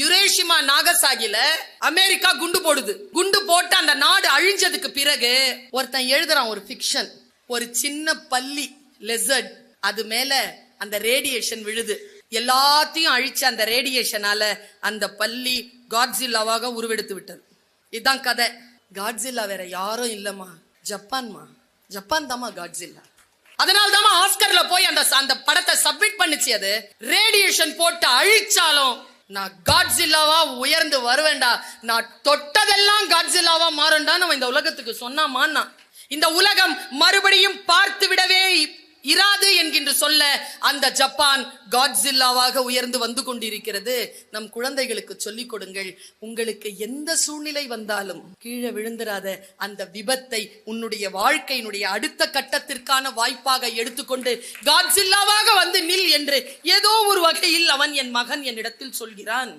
யுரேஷிமா நாகசாகில America குண்டு போடுது. குண்டு போட்டு அந்த நாடு அழிஞ்சதுக்கு பிறகு ஒருத்தன் எழுதுறான் ஒரு ஃபிக்ஷன். ஒரு சின்ன பல்லி லெசர்ட், அது மேல அந்த ரேடியேஷன் விழுது. எல்லாத்தையும் அழிச்ச அந்த ரேடியேஷனால அந்த பல்லி காட்ஸில்லாவாக உருவெடுத்து விட்டது. இதுதான் கதை. காட்ஸில்லா வேற யாரும் இல்லம்மா, ஜப்பான் தாமா காட்ஸில்லா. அதனால தாமா ஆஸ்கர்ல போய் அந்த படத்தை சப்மிட் பண்ணுச்சு. அது ரேடியேஷன் போட்டு அழிச்சாலும் நான் காட்ஸில்லாவா உயர்ந்து வருவேண்டா, நான் தொட்டதெல்லாம் காட்ஸில்லாவா மாறும்டா நம்ம இந்த உலகத்துக்கு சொன்னாமான்னா, இந்த உலகம் மறுபடியும் பார்த்து விடவே இராது என்கின்ற சொல்ல அந்த ஜப்பான் காட்ஸில்லாவாக உயர்ந்து வந்து கொண்டிருக்கிறது. நம் குழந்தைகளுக்கு சொல்லிக் கொடுங்கள், உங்களுக்கு எந்த சூழ்நிலை வந்தாலும் கீழே விழுந்துராத. அந்த விபத்தை உன்னுடைய வாழ்க்கையினுடைய அடுத்த கட்டத்திற்கான வாய்ப்பாக எடுத்துக்கொண்டு காட்ஸில்லாவாக வந்து நில் என்று ஏதோ ஒரு வகையில் அவன், என் மகன், என்னிடத்தில் சொல்கிறான்.